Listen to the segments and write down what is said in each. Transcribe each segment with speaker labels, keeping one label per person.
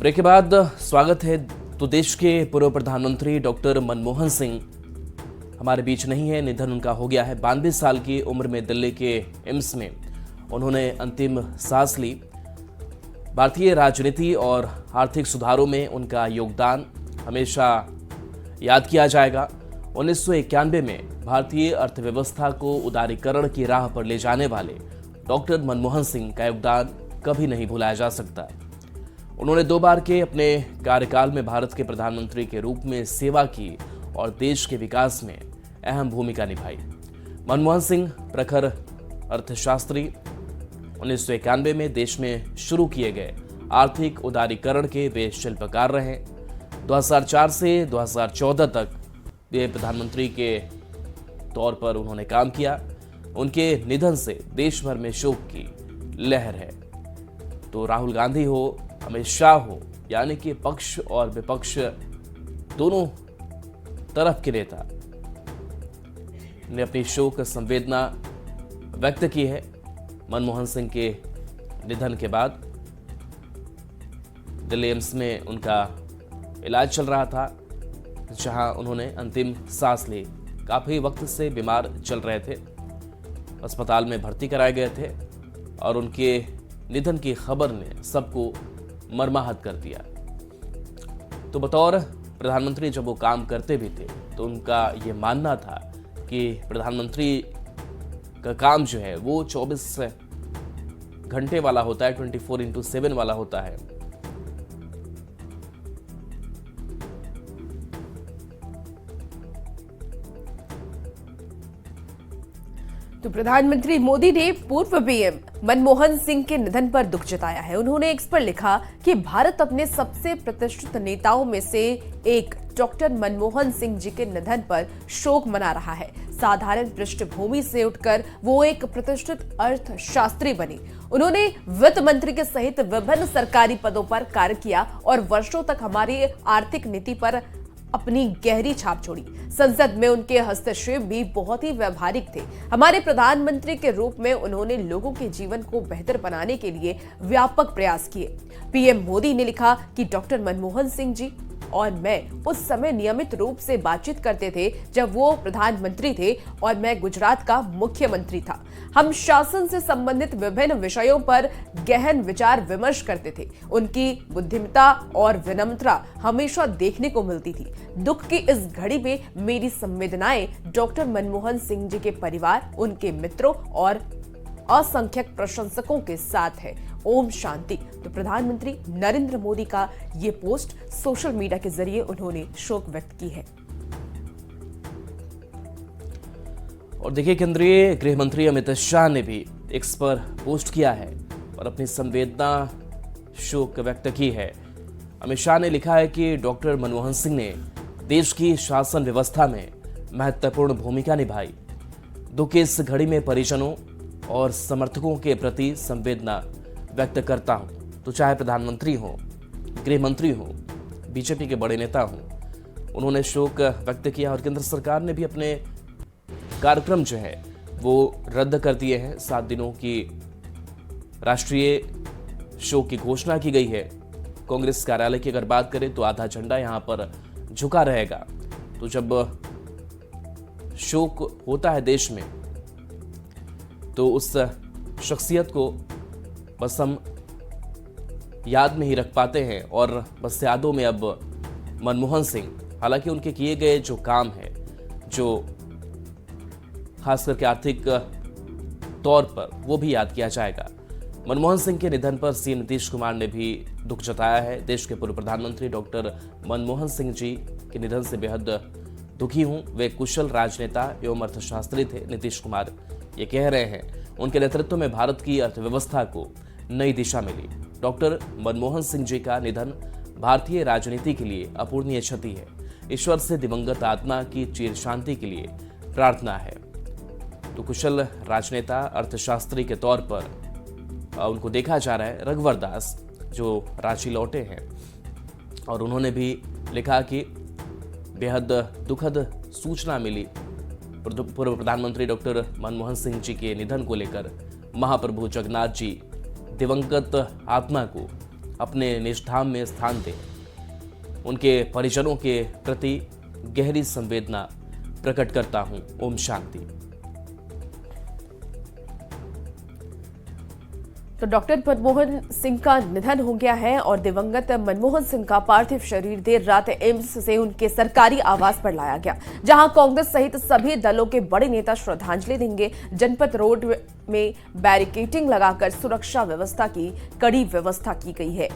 Speaker 1: Break के बाद स्वागत है। तो देश के पूर्व प्रधानमंत्री डॉक्टर मनमोहन सिंह हमारे बीच नहीं है। निधन उनका हो गया है। 92 साल की उम्र में दिल्ली के एम्स में उन्होंने अंतिम सांस ली। भारतीय राजनीति और आर्थिक सुधारों में उनका योगदान हमेशा याद किया जाएगा। 1991 में भारतीय अर्थव्यवस्था को उदारीकरण की राह पर ले जाने वाले डॉक्टर मनमोहन सिंह का योगदान कभी नहीं भुलाया जा सकता। उन्होंने 2 बार के अपने कार्यकाल में भारत के प्रधानमंत्री के रूप में सेवा की और देश के विकास में अहम भूमिका निभाई। मनमोहन सिंह प्रखर अर्थशास्त्री 1991 में देश में शुरू किए गए आर्थिक उदारीकरण के वे शिल्पकार रहे। 2004 से 2014 तक वे प्रधानमंत्री के तौर पर उन्होंने काम किया। उनके निधन से देश भर में शोक की लहर है। तो राहुल गांधी हो, अमित शाह हो, यानी कि पक्ष और विपक्ष दोनों तरफ के नेता ने अपनी शोक संवेदना व्यक्त की है। मनमोहन सिंह के निधन के बाद दिल्ली एम्स में उनका इलाज चल रहा था, जहां उन्होंने अंतिम सांस ली। काफी वक्त से बीमार चल रहे थे, अस्पताल में भर्ती कराए गए थे और उनके निधन की खबर ने सबको मर्माहत कर दिया। तो बतौर प्रधानमंत्री जब वो काम करते भी थे तो उनका ये मानना था कि प्रधानमंत्री का काम जो है वो 24 घंटे वाला होता है, 24x7 वाला होता है।
Speaker 2: तो प्रधानमंत्री मोदी ने पूर्व पीएम मनमोहन सिंह के निधन पर दुख जताया है। उन्होंने एक्स पर लिखा कि भारत अपने सबसे प्रतिष्ठित नेताओं में से एक डॉक्टर मनमोहन सिंह जी के निधन पर शोक मना रहा है। साधारण पृष्ठभूमि से उठकर वो एक प्रतिष्ठित अर्थशास्त्री बने। उन्होंने वित्त मंत्री के सहित विभिन्न सरकारी पदों पर कार्य किया और वर्षों तक हमारी आर्थिक नीति पर अपनी गहरी छाप छोड़ी। संसद में उनके हस्तक्षेप भी बहुत ही व्यावहारिक थे। हमारे प्रधानमंत्री के रूप में उन्होंने लोगों के जीवन को बेहतर बनाने के लिए व्यापक प्रयास किए। पीएम मोदी ने लिखा कि डॉक्टर मनमोहन सिंह जी और मैं उस समय नियमित रूप से बातचीत करते थे जब वो प्रधानमंत्री थे और मैं गुजरात का मुख्यमंत्री था। हम शासन से संबंधित विभिन्न विषयों पर गहन विचार विमर्श करते थे। उनकी बुद्धिमत्ता और विनम्रता हमेशा देखने को मिलती थी। दुख की इस घड़ी में मेरी संवेदनाएं डॉक्टर मनमोहन सिंह जी के परिवार, उनके मित्रों और असंख्यक प्रशंसकों के साथ है। ओम शांति। तो प्रधानमंत्री नरेंद्र मोदी का ये पोस्ट सोशल मीडिया के जरिए उन्होंने शोक व्यक्त की है।
Speaker 1: और देखिए, केंद्रीय गृह मंत्री अमित शाह ने भी एक्स पर पोस्ट किया है और अपनी संवेदना शोक व्यक्त की है। अमित शाह ने लिखा है कि डॉक्टर मनमोहन सिंह ने देश की शासन व्यवस्था में महत्वपूर्ण भूमिका निभाई। दुख की इस घड़ी में परिजनों और समर्थकों के प्रति संवेदना व्यक्त करता हूं। तो चाहे प्रधानमंत्री हो, गृह मंत्री हो, बीजेपी के बड़े नेता हो, उन्होंने शोक व्यक्त किया और केंद्र सरकार ने भी अपने कार्यक्रम जो है वो रद्द कर दिए हैं। 7 दिनों की राष्ट्रीय शोक की घोषणा की गई है। कांग्रेस कार्यालय की अगर बात करें तो आधा झंडा यहां पर झुका रहेगा। तो जब शोक होता है देश में तो उस शख्सियत को बस हम याद में ही रख पाते हैं और बस यादों में अब मनमोहन सिंह, हालांकि उनके किए गए जो काम है, जो खास करके आर्थिक तौर पर, वो भी याद किया जाएगा। मनमोहन सिंह के निधन पर सीएम नीतीश कुमार ने भी दुख जताया है। देश के पूर्व प्रधानमंत्री डॉक्टर मनमोहन सिंह जी के निधन से बेहद दुखी हूं। वे कुशल राजनेता एवं अर्थशास्त्री थे। नीतीश कुमार ये कह रहे हैं, उनके नेतृत्व में भारत की अर्थव्यवस्था को नई दिशा मिली। डॉक्टर मनमोहन सिंह जी का निधन भारतीय राजनीति के लिए अपूरणीय क्षति है। ईश्वर से दिवंगत आत्मा की चिर शांति के लिए प्रार्थना है। तो कुशल राजनेता, अर्थशास्त्री के तौर पर उनको देखा जा रहा है। रघुवर दास जो रांची लौटे हैं और उन्होंने भी लिखा कि बेहद दुखद सूचना मिली पूर्व प्रधानमंत्री डॉक्टर मनमोहन सिंह जी के निधन को लेकर। महाप्रभु जगन्नाथ जी दिवंगत आत्मा को अपने निज धाम में स्थान दें। उनके परिजनों के प्रति गहरी संवेदना प्रकट करता हूं। ओम शांति।
Speaker 2: तो डॉक्टर मनमोहन सिंह का निधन हो गया है और दिवंगत मनमोहन सिंह का पार्थिव शरीर देर रात एम्स से उनके सरकारी आवास पर लाया गया, जहां कांग्रेस सहित सभी दलों के बड़े नेता श्रद्धांजलि देंगे। जनपद रोड में बैरिकेडिंग लगाकर सुरक्षा व्यवस्था की कड़ी व्यवस्था की गई है।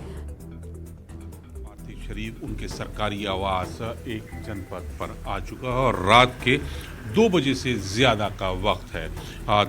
Speaker 3: पार्थिव शरीर उनके सरकारी आवास एक जनपद पर आ चुका है और रात के 2 बजे से ज़्यादा का वक्त है।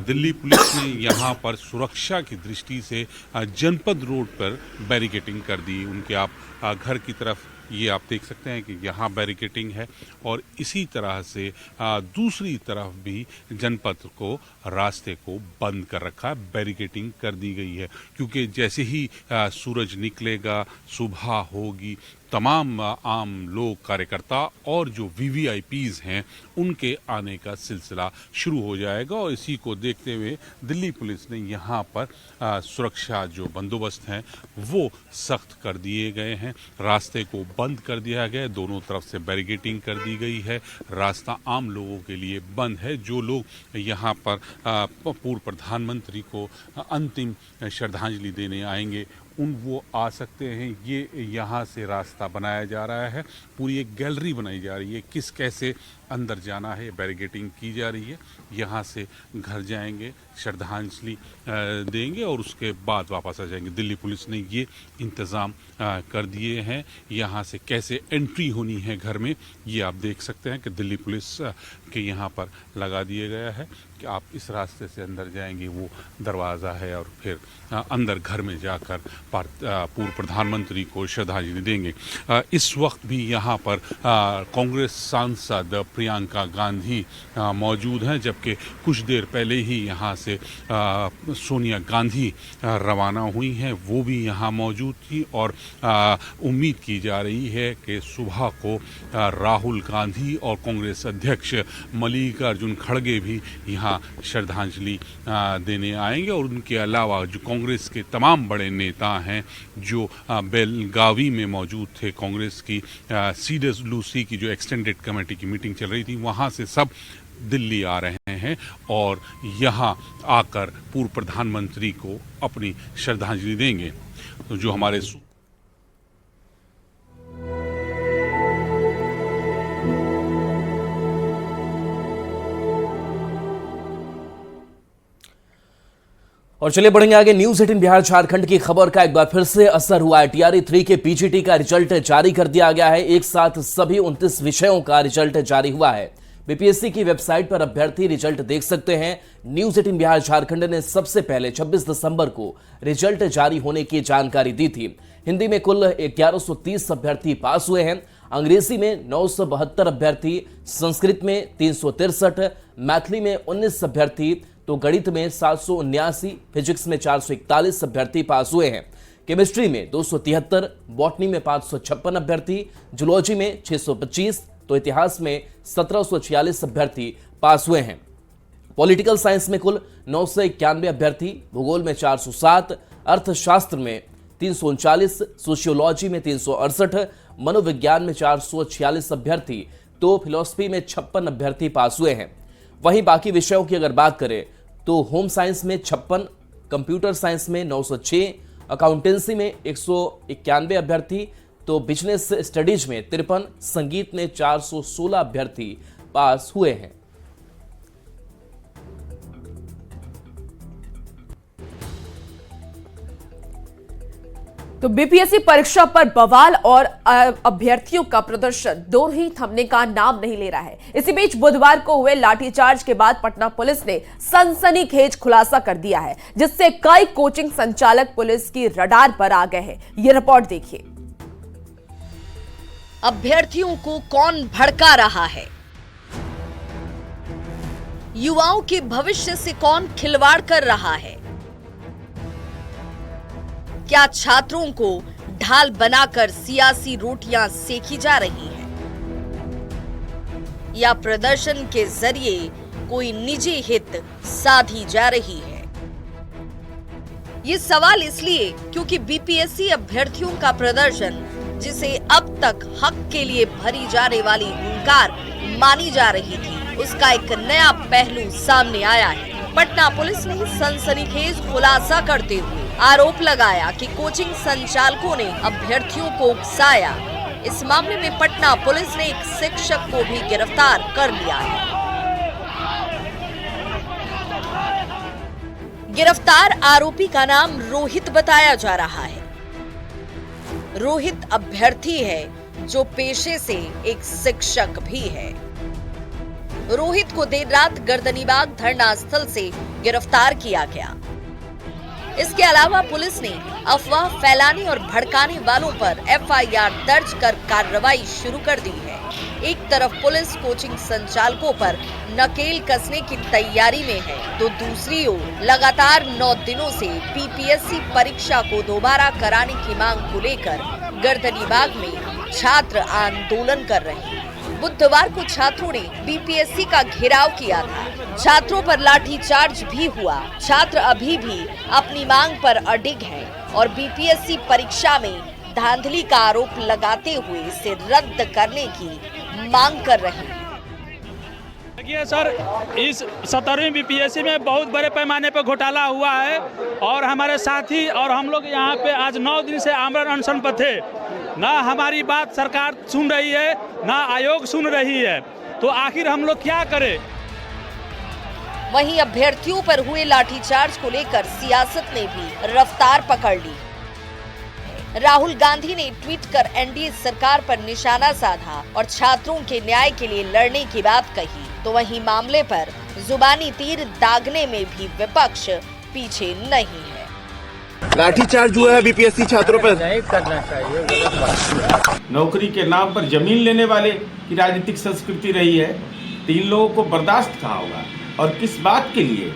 Speaker 3: दिल्ली पुलिस ने यहाँ पर सुरक्षा की दृष्टि से जनपद रोड पर बैरिकेडिंग कर दी। उनके आप घर की तरफ ये आप देख सकते हैं कि यहाँ बैरिकेडिंग है और इसी तरह से दूसरी तरफ भी जनपद को रास्ते को बंद कर रखा है, बैरिकेडिंग कर दी गई है, क्योंकि जैसे ही सूरज निकलेगा, सुबह होगी, तमाम आम लोग, कार्यकर्ता और जो वीवीआईपीज हैं उनके आने का सिलसिला शुरू हो जाएगा। और इसी को देखते हुए दिल्ली पुलिस ने यहाँ पर सुरक्षा जो बंदोबस्त हैं वो सख्त कर दिए गए हैं। रास्ते को बंद कर दिया गया है, दोनों तरफ से बैरिकेडिंग कर दी गई है। रास्ता आम लोगों के लिए बंद है। जो लोग यहाँ पर पूर्व प्रधानमंत्री को अंतिम श्रद्धांजलि देने आएंगे वो आ सकते हैं। ये यहाँ से रास्ता बनाया जा रहा है, पूरी एक गैलरी बनाई जा रही है, किस कैसे अंदर जाना है, बैरिकेडिंग की जा रही है। यहाँ से घर जाएंगे, श्रद्धांजलि देंगे और उसके बाद वापस आ जाएंगे। दिल्ली पुलिस ने ये इंतज़ाम कर दिए हैं। यहाँ से कैसे एंट्री होनी है घर में, ये आप देख सकते हैं कि दिल्ली पुलिस के यहाँ पर लगा दिया गया है कि आप इस रास्ते से अंदर जाएंगे, वो दरवाज़ा है और फिर अंदर घर में जाकर पूर्व प्रधानमंत्री को श्रद्धांजलि देंगे। इस वक्त भी यहाँ पर कांग्रेस सांसद प्रियंका गांधी मौजूद हैं, जबकि कुछ देर पहले ही यहाँ से सोनिया गांधी रवाना हुई हैं, वो भी यहाँ मौजूद थी। और उम्मीद की जा रही है कि सुबह को राहुल गांधी और कांग्रेस अध्यक्ष मल्लिकार्जुन खड़गे भी यहाँ श्रद्धांजलि देने आएंगे। और उनके अलावा जो कांग्रेस के तमाम बड़े नेता हैं जो बेलगावी में मौजूद थे, कांग्रेस की CWC की जो एक्सटेंडेड कमेटी की मीटिंग चल रही थी, वहाँ से सब दिल्ली आ रहे हैं और यहाँ आकर पूर्व प्रधानमंत्री को अपनी श्रद्धांजलि देंगे। तो जो हमारे
Speaker 1: और चलिए बढ़ेंगे आगे। न्यूज 18 बिहार झारखंड की खबर का एक बार फिर से असर हुआ है। TRE 3 के PGT का रिजल्ट जारी कर दिया गया है। एक साथ सभी 29 विषयों का रिजल्ट जारी हुआ है। BPSC की वेबसाइट पर अभ्यर्थी रिजल्ट देख सकते हैं। न्यूज 18 बिहार झारखंड ने सबसे पहले 26 दिसंबर को रिजल्ट जारी होने की जानकारी दी थी। हिंदी में कुल 1130 अभ्यर्थी पास हुए हैं। अंग्रेजी में 972 अभ्यर्थी, संस्कृत में 363, मैथिली में 19 अभ्यर्थी, तो गणित में 779, फिजिक्स में 441 अभ्यर्थी पास हुए हैं। केमिस्ट्री में 273, बॉटनी में 556 अभ्यर्थी, जूलॉजी में 625, तो इतिहास में 1746 अभ्यर्थी पास हुए हैं। पॉलिटिकल साइंस में कुल 991 अभ्यर्थी, भूगोल में 407, अर्थशास्त्र में 339, सोशियोलॉजी में 368, मनोविज्ञान में 446 अभ्यर्थी, तो फिलॉसफी में 56 अभ्यर्थी पास हुए हैं। वहीं बाकी विषयों की अगर बात करें तो होम साइंस में 56, कंप्यूटर साइंस में 906, अकाउंटेंसी में 191 अभ्यर्थी, तो बिजनेस स्टडीज में 53, संगीत में 416 अभ्यर्थी पास हुए हैं।
Speaker 2: तो बीपीएससी परीक्षा पर बवाल और अभ्यर्थियों का प्रदर्शन दोनों ही थमने का नाम नहीं ले रहा है। इसी बीच बुधवार को हुए लाठीचार्ज के बाद पटना पुलिस ने सनसनीखेज खुलासा कर दिया है, जिससे कई कोचिंग संचालक पुलिस की रडार पर आ गए हैं। ये रिपोर्ट देखिए।
Speaker 4: अभ्यर्थियों को कौन भड़का रहा है? युवाओं के भविष्य से कौन खिलवाड़ कर रहा है? क्या छात्रों को ढाल बनाकर सियासी रोटियां सेकी जा रही हैं? या प्रदर्शन के जरिए कोई निजी हित साधी जा रही है? ये सवाल इसलिए क्योंकि बीपीएससी अभ्यर्थियों का प्रदर्शन, जिसे अब तक हक के लिए भरी जाने वाली हुंकार मानी जा रही थी, उसका एक नया पहलू सामने आया है। पटना पुलिस ने सनसनीखेज खुलासा करते हुए आरोप लगाया कि कोचिंग संचालकों ने अभ्यर्थियों को उकसाया। इस मामले में पटना पुलिस ने एक शिक्षक को भी गिरफ्तार कर लिया है। गिरफ्तार आरोपी का नाम रोहित बताया जा रहा है। रोहित अभ्यर्थी है जो पेशे से एक शिक्षक भी है। रोहित को देर रात गर्दनीबाग धरना स्थल से गिरफ्तार किया गया। इसके अलावा पुलिस ने अफवाह फैलाने और भड़काने वालों पर एफआईआर दर्ज कर कार्रवाई शुरू कर दी है। एक तरफ पुलिस कोचिंग संचालकों पर नकेल कसने की तैयारी में है, तो दूसरी ओर लगातार 9 दिनों से बीपीएससी परीक्षा को दोबारा कराने की मांग को लेकर गर्दनीबाग में छात्र आंदोलन कर रहे हैं। बुधवार को छात्रों ने बीपीएससी का घेराव किया था। छात्रों पर लाठीचार्ज भी हुआ। छात्र अभी भी अपनी मांग पर अडिग हैं और बीपीएससी परीक्षा में धांधली का आरोप लगाते हुए इसे रद्द करने की मांग कर रहे हैं।
Speaker 5: देखिए सर, इस 17वीं बीपीएससी में बहुत बड़े पैमाने पर घोटाला हुआ है और हमारे साथी और हम लोग यहाँ पे आज 9 दिन से आमरण अनशन पर थे। ना हमारी बात सरकार सुन रही है, ना आयोग सुन रही है, तो आखिर हम लोग क्या करें।
Speaker 4: वहीं अभ्यर्थियों पर हुए लाठीचार्ज को लेकर सियासत ने भी रफ्तार पकड़ ली। राहुल गांधी ने ट्वीट कर एनडीए सरकार पर निशाना साधा और छात्रों के न्याय के लिए लड़ने की बात कही, तो वहीं मामले पर जुबानी तीर दागने में भी विपक्ष पीछे नहीं है।
Speaker 6: लाठीचार्ज हुआ है बीपीएससी छात्रों पर।
Speaker 7: नहीं करना चाहिए। नौकरी के नाम पर जमीन लेने वाले की राजनीतिक संस्कृति रही है, तो इन लोगों को बर्दाश्त कहाँ होगा और किस बात के लिए,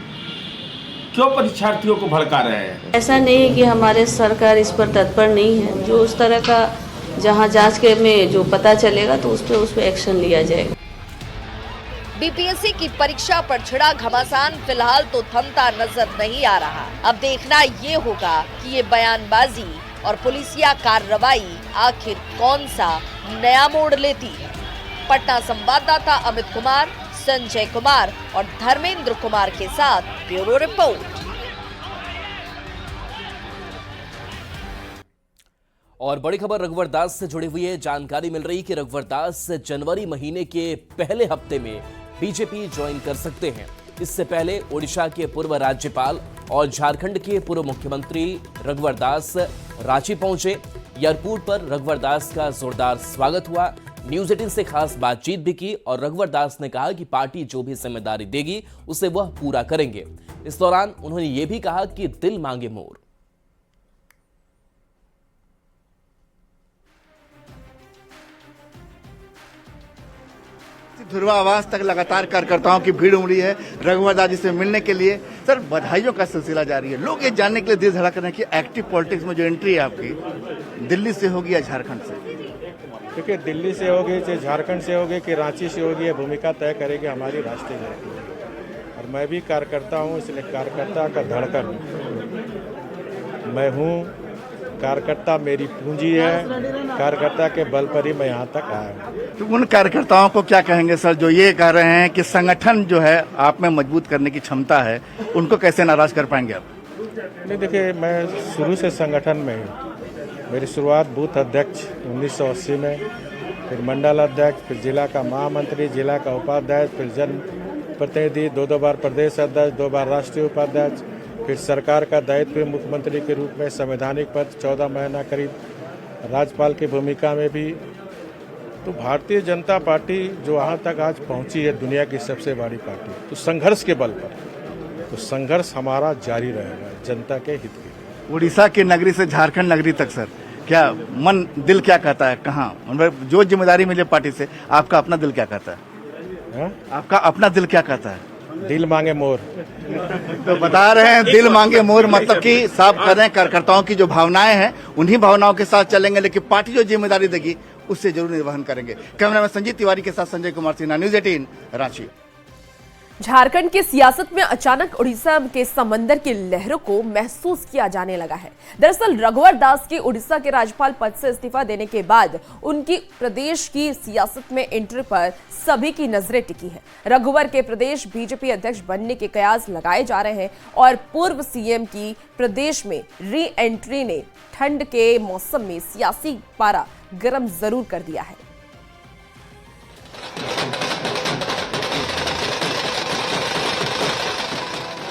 Speaker 7: क्यों परीक्षार्थियों को भड़का रहे हैं।
Speaker 8: ऐसा नहीं है कि हमारे सरकार इस पर तत्पर नहीं है। जो उस तरह का जहां जांच के में जो पता चलेगा तो उस पर एक्शन लिया जाएगा।
Speaker 4: बीपीएससी की परीक्षा पर छिड़ा घमासान फिलहाल तो थमता नजर नहीं आ रहा। अब देखना ये होगा कि ये बयानबाजी और पुलिसिया कार्रवाई आखिर कौन सा नया मोड़ लेती है। पटना संवाददाता अमित कुमार, संजय कुमार और धर्मेंद्र कुमार के साथ ब्यूरो रिपोर्ट।
Speaker 1: और बड़ी खबर रघुवर दास से जुड़ी हुई है। जानकारी मिल रही कि रघुवर दास जनवरी महीने के पहले हफ्ते में बीजेपी ज्वाइन कर सकते हैं। इससे पहले ओडिशा के पूर्व राज्यपाल और झारखंड के पूर्व मुख्यमंत्री रघुवर दास रांची पहुंचे। एयरपोर्ट पर रघुवर दास का जोरदार स्वागत हुआ। न्यूज 18 से खास बातचीत भी की और रघुवर दास ने कहा कि पार्टी जो भी जिम्मेदारी देगी उसे वह पूरा करेंगे। इस दौरान उन्होंने ये भी कहा कि दिल मांगे मोर।
Speaker 6: ध्रुवा आवाज तक लगातार कार्यकर्ताओं की भीड़ उमड़ी है रघुवर दास जी से मिलने के लिए। सर, बधाइयों का सिलसिला जारी है। लोग ये जानने के लिए दिल धड़क रहे हैं कि एक्टिव पॉलिटिक्स में जो एंट्री है आपकी, दिल्ली से होगी या झारखंड से?
Speaker 9: देखिए, दिल्ली से होगी चाहे झारखंड से होगी कि रांची से होगी, ये भूमिका तय करेगी हमारी राष्ट्रीय पार्टी। और मैं भी कार्यकर्ता हूँ, इसलिए कार्यकर्ता का धड़कन मैं हूँ। कार्यकर्ता मेरी पूंजी है, कार्यकर्ता के बल पर ही मैं यहाँ तक आया हूँ।
Speaker 6: तो उन कार्यकर्ताओं को क्या कहेंगे सर जो ये कह रहे हैं कि संगठन जो है आप में मजबूत करने की क्षमता है, उनको कैसे नाराज कर पाएंगे आप?
Speaker 9: नहीं, देखिए, मैं शुरू से संगठन में हूँ। मेरी शुरुआत बूथ अध्यक्ष 1980 में, फिर मंडल अध्यक्ष, फिर जिला का महामंत्री, जिला का उपाध्यक्ष, फिर जन प्रतिनिधि, 2 बार प्रदेश अध्यक्ष, 2 बार राष्ट्रीय उपाध्यक्ष, फिर सरकार का दायित्व मुख्यमंत्री के रूप में, संवैधानिक पद 14 महीना करीब राज्यपाल की भूमिका में भी। तो भारतीय जनता पार्टी जो यहाँ तक आज पहुँची है, दुनिया की सबसे बड़ी पार्टी, तो संघर्ष के बल पर, तो संघर्ष हमारा जारी रहेगा जनता के हित के।
Speaker 6: उड़ीसा की नगरी से झारखंड नगरी तक सर, क्या मन दिल क्या कहता है? कहाँ जो जिम्मेदारी मिले पार्टी से, आपका अपना दिल क्या कहता है? आपका अपना दिल क्या कहता है?
Speaker 9: दिल मांगे मोर।
Speaker 6: तो बता रहे हैं दिल मांगे मोर, मतलब कि साफ कर रहे हैं कार्यकर्ताओं की जो भावनाएं हैं उन्हीं भावनाओं के साथ चलेंगे, लेकिन पार्टी जो जिम्मेदारी देगी उससे जरूर निर्वहन करेंगे। कैमरामैन संजीत तिवारी के साथ संजय कुमार सिन्हा, न्यूज 18 रांची।
Speaker 2: झारखंड की सियासत में अचानक उड़ीसा के समंदर की लहरों को महसूस किया जाने लगा है। दरअसल रघुवर दास की उड़ीसा के राज्यपाल पद से इस्तीफा देने के बाद उनकी प्रदेश की सियासत में एंट्री पर सभी की नजरें टिकी है। रघुवर के प्रदेश बीजेपी अध्यक्ष बनने के कयास लगाए जा रहे हैं और पूर्व सीएम की प्रदेश में री एंट्री ने ठंड के मौसम में सियासी पारा गर्म जरूर कर दिया है।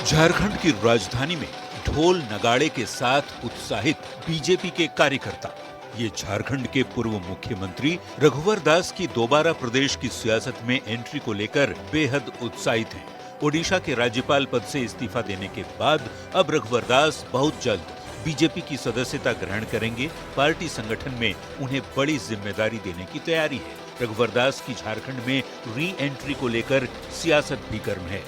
Speaker 10: झारखंड की राजधानी में ढोल नगाड़े के साथ उत्साहित बीजेपी के कार्यकर्ता। ये झारखंड के पूर्व मुख्यमंत्री रघुवर दास की दोबारा प्रदेश की सियासत में एंट्री को लेकर बेहद उत्साहित हैं। ओडिशा के राज्यपाल पद से इस्तीफा देने के बाद अब रघुवर दास बहुत जल्द बीजेपी की सदस्यता ग्रहण करेंगे। पार्टी संगठन में उन्हें बड़ी जिम्मेदारी देने की तैयारी है। रघुवर दास की झारखंड में री एंट्री को लेकर सियासत भी गर्म है।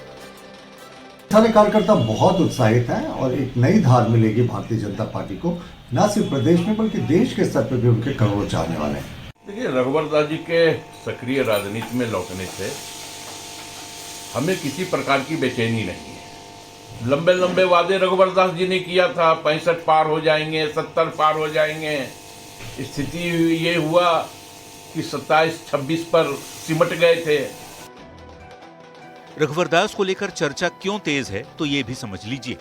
Speaker 11: सारे कार्यकर्ता बहुत उत्साहित हैं और एक नई धार मिलेगी भारतीय जनता पार्टी को, न सिर्फ प्रदेश में बल्कि देश के स्तर पर भी उनके करोड़ों चाहने वाले हैं।
Speaker 7: देखिए, रघुवर दास जी के सक्रिय राजनीति में लौटने से हमें किसी प्रकार की बेचैनी नहीं है। लंबे लंबे वादे रघुवर दास जी ने किया था, 65 पार हो जाएंगे, 70 पार हो जाएंगे। स्थिति ये हुआ कि 27-26 पर सिमट गए थे।
Speaker 10: रघुवर दास को लेकर चर्चा क्यों तेज है तो ये भी समझ लीजिए।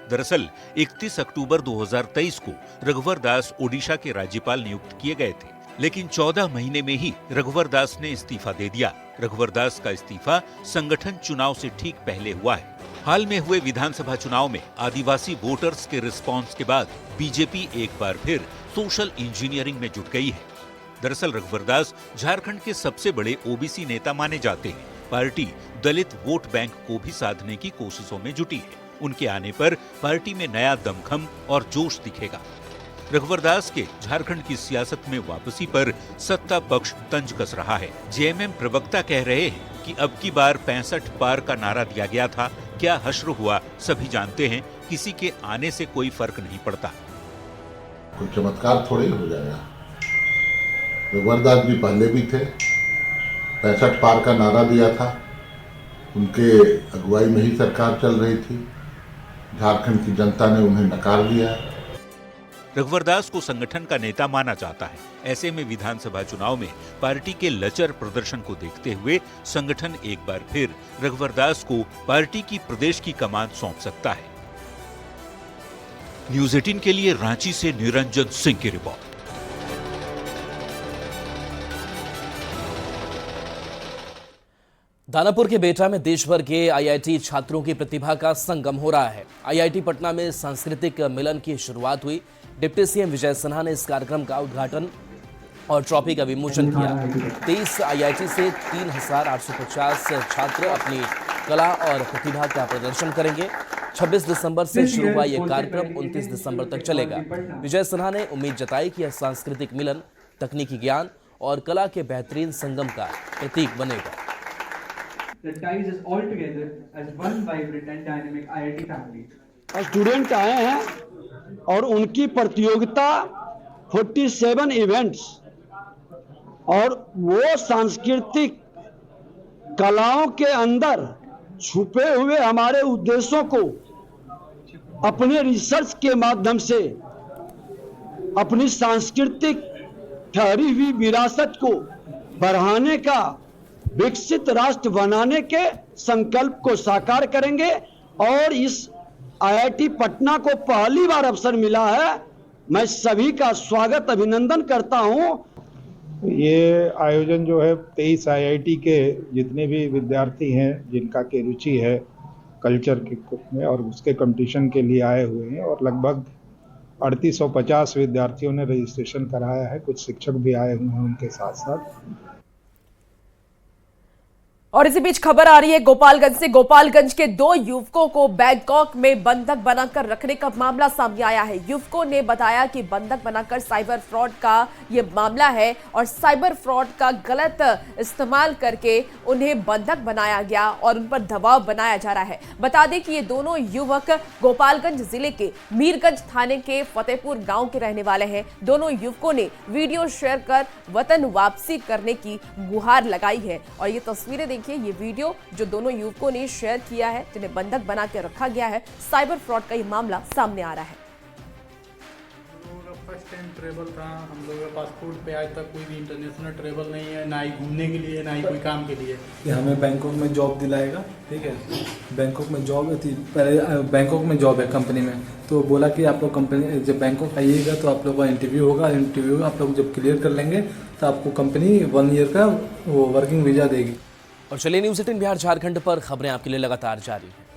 Speaker 10: दरअसल 31 अक्टूबर 2023 को रघुवर दास ओडिशा के राज्यपाल नियुक्त किए गए थे, लेकिन 14 महीने में ही रघुवर दास ने इस्तीफा दे दिया। रघुवर दास का इस्तीफा संगठन चुनाव से ठीक पहले हुआ है। हाल में हुए विधानसभा चुनाव में आदिवासी वोटर्स के रिस्पांस के बाद बीजेपी एक बार फिर सोशल इंजीनियरिंग में जुट गई है। दरअसल रघुवर दास झारखंड के सबसे बड़े ओबीसी नेता माने जाते हैं। पार्टी दलित वोट बैंक को भी साधने की कोशिशों में जुटी है। उनके आने पर पार्टी में नया दमखम और जोश दिखेगा। रघुवर दास के झारखंड की सियासत में वापसी पर सत्ता पक्ष तंज कस रहा है। जेएमएम प्रवक्ता कह रहे हैं कि अब की बार 65 पार का नारा दिया गया था। क्या हश्र हुआ सभी जानते हैं, किसी के आने से कोई फर्क नहीं पड़ता।
Speaker 12: कोई चमत्कार थोड़े ही हो जाएगा। रघुवर दास भी पहले भी थे, 65 पार का नारा दिया था, उनके अगुवाई में ही सरकार चल रही थी। झारखंड की जनता ने उन्हें नकार दिया।
Speaker 10: रघुवर दास को संगठन का नेता माना जाता है। ऐसे में विधानसभा चुनाव में पार्टी के लचर प्रदर्शन को देखते हुए संगठन एक बार फिर रघुवर दास को पार्टी की प्रदेश की कमान सौंप सकता है। न्यूज़ 18 के लिए रांची से निरंजन सिंह की रिपोर्ट।
Speaker 1: दानापुर के बेटा में देश भर के आईआईटी छात्रों की प्रतिभा का संगम हो रहा है। आईआईटी पटना में सांस्कृतिक मिलन की शुरुआत हुई। डिप्टी सीएम विजय सिन्हा ने इस कार्यक्रम का उद्घाटन और ट्रॉफी का विमोचन किया। 23 आईआईटी से 3,850 छात्र अपनी कला और प्रतिभा का प्रदर्शन करेंगे। 26 दिसंबर से शुरू हुआ यह कार्यक्रम 29 दिसंबर तक चलेगा। विजय सिन्हा ने उम्मीद जताई कि यह सांस्कृतिक मिलन तकनीकी ज्ञान और कला के बेहतरीन संगम का प्रतीक बनेगा।
Speaker 13: that ties us all together as one vibrant and dynamic IIT family.
Speaker 14: Student आए हैं और उनकी प्रतियोगिता 47 इवेंट्स और वो सांस्कृतिक कलाओं के अंदर छुपे हुए हमारे उद्देश्यों को अपने रिसर्च के माध्यम से अपनी सांस्कृतिक ठहरी हुई विरासत को बढ़ाने का, विकसित राष्ट्र बनाने के संकल्प को साकार करेंगे। और इस आईआईटी पटना को पहली बार अवसर मिला है। मैं सभी का स्वागत अभिनंदन करता हूं।
Speaker 9: ये आयोजन जो है 23 आईआईटी के जितने भी विद्यार्थी हैं जिनका की रुचि है कल्चर में और उसके कंपटीशन के लिए आए हुए हैं, और लगभग 3850 विद्यार्थियों ने रजिस्ट्रेशन कराया है। कुछ शिक्षक भी आए हुए हैं उनके साथ साथ।
Speaker 2: और इसी बीच खबर आ रही है गोपालगंज से। गोपालगंज के 2 युवकों को बैंकॉक में बंधक बनाकर रखने का मामला सामने आया है। युवकों ने बताया कि बंधक बनाकर साइबर फ्रॉड का ये मामला है और साइबर फ्रॉड का गलत इस्तेमाल करके उन्हें बंधक बनाया गया और उन पर दबाव बनाया जा रहा है। बता दें कि ये दोनों युवक गोपालगंज जिले के मीरगंज थाने के फतेहपुर गांव के रहने वाले हैं। दोनों युवकों ने वीडियो शेयर कर वतन वापसी करने की गुहार लगाई है और ये तस्वीरें देखिए ये वीडियो जो दोनों युवकों ने शेयर किया है, जिन्हें बंधक बना के रखा गया है। साइबर फ्रॉड का ये मामला सामने आ रहा है।
Speaker 15: फर्स्ट टाइम ट्रेवल था हम लोगों का। पासपोर्ट पे आज तक कोई भी इंटरनेशनल ट्रेवल नहीं है, ना ही घूमने के लिए ना ही कोई काम के लिए।
Speaker 16: कि हमें बैंकॉक में जॉब दिलाएगा, ठीक है। बैंकॉक में जॉब थी, पहले बैंकॉक में जॉब है कंपनी में, तो बोला कि आप लोग कंपनी जब बैंकॉक आइएगा तो आप लोग का इंटरव्यू होगा। इंटरव्यू आप लोग जब क्लियर कर लेंगे तो आपको कंपनी 1 ईयर का वो वर्किंग वीज़ा देगी।
Speaker 1: और चलिए न्यूज़ 18 बिहार झारखंड पर खबरें आपके लिए लगातार जारी हैं।